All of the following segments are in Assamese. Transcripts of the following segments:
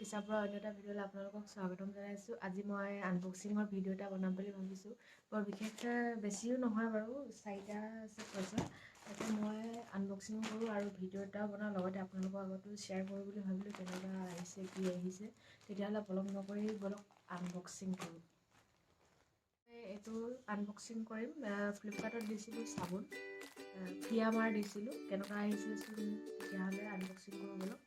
টিচাৰপুৰৰ অন্য এটা ভিডিঅ'লৈ আপোনালোকক স্বাগতম জনাইছোঁ। আজি মই আনবক্সিঙৰ ভিডিঅ' এটা বনাম বুলি ভাবিছোঁ। বৰ বিশেষ বেছিও নহয় বাৰু, 4টা আছে পইচা। তাতে মই আনবক্সিং কৰোঁ আৰু ভিডিঅ' এটাও বনাওঁ, লগতে আপোনালোকৰ আগতো শ্বেয়াৰ কৰোঁ বুলি ভাবিলোঁ। কেনেকুৱা আহিছে, কি আহিছে, তেতিয়াহ'লে পলম নকৰি বলক আনবক্সিং কৰোঁ। এইটো আনবক্সিং কৰিম। ফ্লিপকাৰ্টত দিছিলোঁ চাবোন, ফিয়ামাৰ দিছিলোঁ। কেনেকুৱা আহিছে তেতিয়াহ'লে আনবক্সিং কৰোঁ বলক।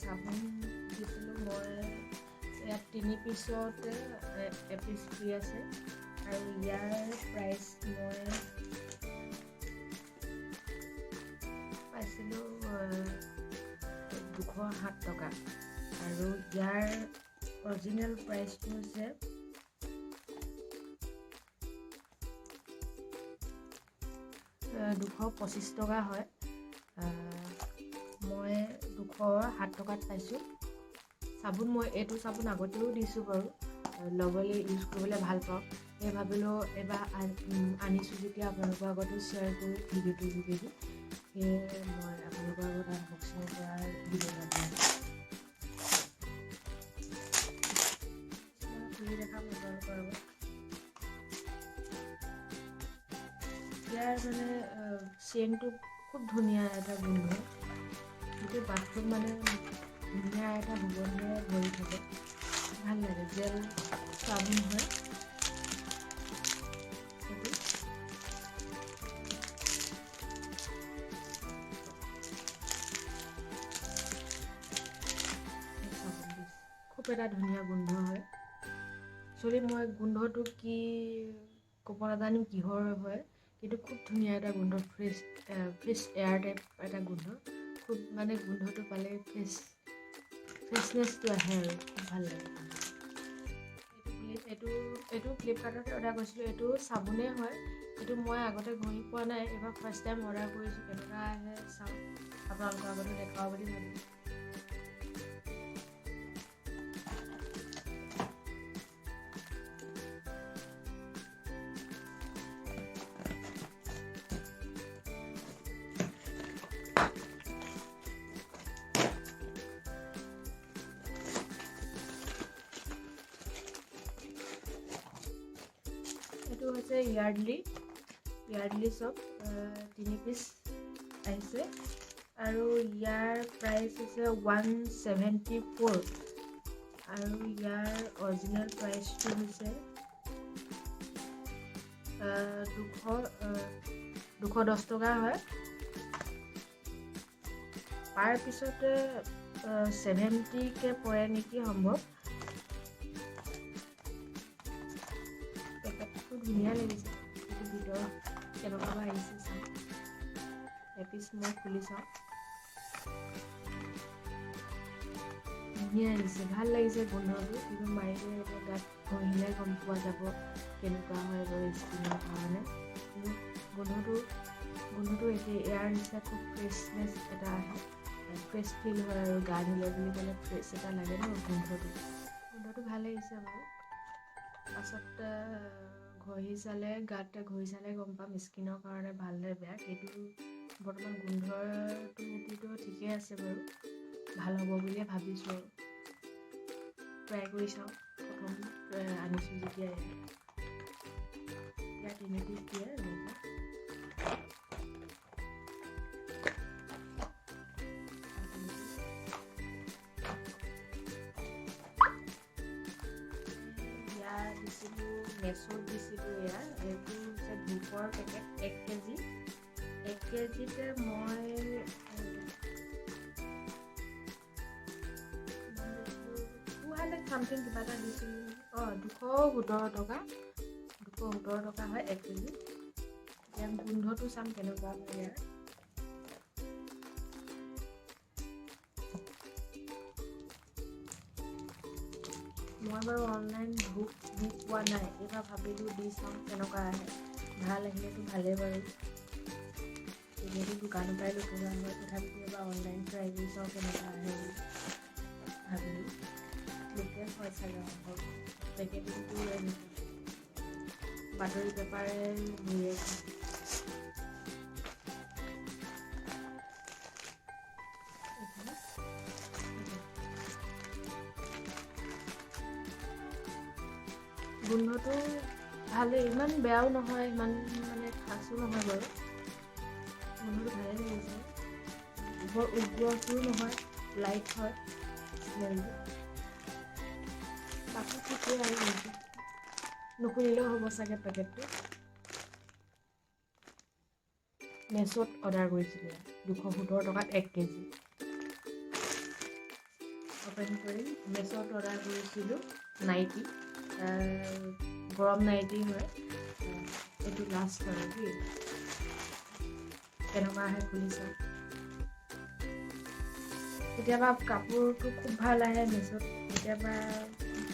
চাবোন দিছিলোঁ মই, ইয়াত 3 পিছত এপিচ ফ্ৰী আছে আৰু ইয়াৰ প্ৰাইচ মই পাইছিলোঁ 207 টকা আৰু ইয়াৰ অৰিজিনেল প্ৰাইচটো হৈছে 225 টকা হয়। মই 207 টকাত পাইছোঁ। চাবোন মই এইটো চাবোন আগতেও দিছোঁ বাৰু, ল'বলৈ ইউজ কৰিবলৈ ভাল পাওঁ। সেই ভাবিলোঁ এবাৰ আনিছোঁ যেতিয়া আপোনালোকৰ আগতো শ্বেয়াৰ কৰোঁ ভিডিঅ'টোৰ যোগেদি। সেয়ে মই আপোনালোকৰ আগত আনবক্সিং কৰাৰ ভিডিঅ' এটা বনাইছোঁ। খুলি দেখাম আপোনালোকৰ আগত। ইয়াৰ মানে চেইনটো খুব ধুনীয়া এটা গোন্ধ। গোটেই বাথৰুম মানে ধুনীয়া এটা সুগন্ধৰে ভৰি থাকে, ভাল লাগে। জেল চাবোন হয় খুব এটা ধুনীয়া গোন্ধ হয়। একচুৱেলি মই গোন্ধটো কি ক'ব নাজানিম কিহৰ হয়, কিন্তু খুব ধুনীয়া এটা গোন্ধ, ফ্ৰেছ এয়াৰ টাইপ এটা গোন্ধ। খুব মানে গোন্ধটো পালে ফ্ৰেছনেছটো আহে আৰু খুব ভাল লাগে। এইটো ফ্লিপকাৰ্টতে অৰ্ডাৰ কৰিছিলোঁ। এইটো চাবোনেই হয়। এইটো মই আগতে ঘঁহি পোৱা নাই, এইবাৰ ফাৰ্ষ্ট টাইম অৰ্ডাৰ কৰিছোঁ। কেনেকুৱা আহে চাওঁ, আপোনালোকৰ আগতে দেখাওঁ বুলি ভাবিলোঁ। এইটো হৈছে ইয়াৰ্ডলি চপ, 3 পিচ আহিছে আৰু ইয়াৰ প্ৰাইচ হৈছে 174 আৰু ইয়াৰ অৰিজিনেল প্ৰাইচটো হৈছে 210 টকা হয়। পাৰ পিছতে 70কে পৰে নেকি সম্ভৱ। ধুনীয়া লাগিছে। এইটো ভিতৰত কেনেকুৱা আহিছে চাওঁ, এপিচ মই খুলি চাওঁ। ধুনীয়া আহিছে, ভাল লাগিছে গোন্ধটো। কিন্তু মাৰিলে এতিয়া গাত ঘঁহিলে গম পোৱা যাব কেনেকুৱা হয় বাৰু স্কিনৰ কাৰণে। কিন্তু গোন্ধটো একে এয়াৰ নিচিনা খুব ফ্ৰেছনেছ এটা আহে, ফ্ৰেছ ফিল হয় আৰু গা ধুলে বুলি ক'লে ফ্ৰেছ এটা লাগে ন। গোন্ধটো ভাল লাগিছে বাৰু। পাছত গাতে ঘঁহি চালে গম পাম স্কিনৰ কাৰণে ভাল নে বেয়া। কিন্তু বৰ্তমান গোন্ধটো ঠিকেই আছে বাৰু, ভাল হ'ব বুলিয়ে ভাবিছোঁ আৰু ট্ৰাই কৰি চাওঁ। প্ৰথম আনিছোঁ যেতিয়া ইয়াত 3 পিচ দিয়ে। দিছিলোঁ মেছত দিছিলোঁ। এইটো হৈছে ধূপৰ পেকেট 1 কেজি। 1 কেজিতে মই 200 চামথিং কিবা এটা দিছিলোঁ। 217 টকা হয় 1 কেজি। এতিয়া গোন্ধটো চাম কেনেকুৱা হয় ইয়াৰ। মই বাৰু অনলাইন ধূপ দি পোৱা নাই, এইবাৰ ভাবিলোঁ দি চাওঁ কেনেকুৱা আহে। ভাল আহিলেতো ভালেই বাৰু, যিহেতু দোকানৰ পৰাই লৈ থকা হয়। তথাপিতো এবাৰ অনলাইন ট্ৰাই কৰি চাওঁ কেনেকুৱা আহে বুলি ভাবিলোঁ। হয় চাগে পেকেটিংটো বাতৰি পেপাৰে ধুয়ে গোন্ধটো ভালেই, ইমান বেয়াও নহয়, ইমান মানে খাচো নহয় বাৰু। গোন্ধটো ভালেই লাগিছে, বৰ উগ্ৰটো নহয়, লাইট হয় স্মেলটো। বাকী ঠিকেই আৰু গোন্ধটো নুখুলিলেও হ'ব চাগে পেকেটটো। মেছত অৰ্ডাৰ কৰিছিলোঁ 270 টকাত 1 কেজি। অপেন কৰিম। মেছত অৰ্ডাৰ কৰিছিলোঁ নাইটি, গৰম নাইটি হয়। এইটো লাষ্ট আৰু দেই, কেনেকুৱা আহে খুলি চাওঁ। কেতিয়াবা কাপোৰটো খুব ভাল আহে মেছত, কেতিয়াবা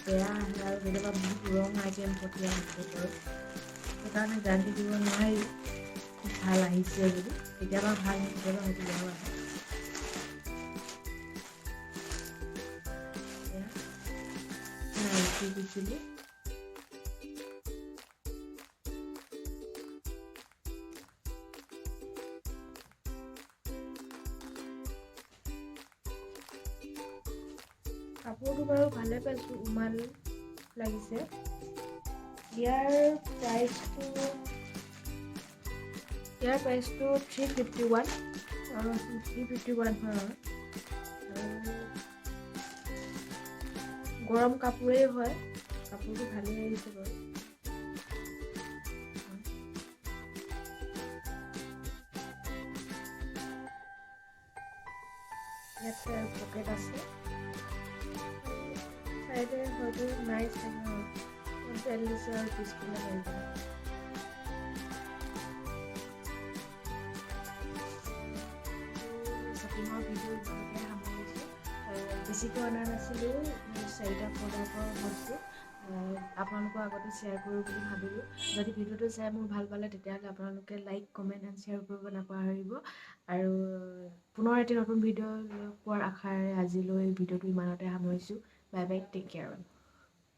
বেয়া আহে আৰু কেতিয়াবা বহুত ৰং আইটেম পঠিয়াই থাকে বাৰু। সেইকাৰণে গাৰাণ্টি দিব নোৱাৰি খুব ভাল আহিছে বুলি। কেতিয়াবা ভাল আহে, কেতিয়াবা হয়তো বেয়াও আহে। নাইটি দিছিলোঁ। কাপোৰটো বাৰু ভালে পাইছোঁ, উমাল লাগিছে। ইয়াৰ প্ৰাইচটো 351 হয়। আৰু গৰম কাপোৰেই হয়, কাপোৰটো ভালেই আহিছে বাৰু। ইয়াত পকেট আছে, চাইডে হয়তো নাই চাগে, এটলিষ্ট আৰু পিছফালে হৈ যায়। শ্বপিঙৰ ভিডিঅ' ইমানতে সামৰিছোঁ। বেছিকৈ অনা নাছিলোঁ, 4টা প্ৰডাক্টৰ বস্তু আপোনালোকৰ আগতে শ্বেয়াৰ কৰোঁ বুলি ভাবিলোঁ। যদি ভিডিঅ'টো চাই মোৰ ভাল পালে তেতিয়াহ'লে আপোনালোকে লাইক, কমেণ্ট এণ্ড শ্বেয়াৰ কৰিব নাপাহৰিব। আৰু পুনৰ এটি নতুন ভিডিঅ' পোৱাৰ আশাৰে আজিলৈ ভিডিঅ'টো ইমানতে সামৰিছোঁ। Bye bye, take care.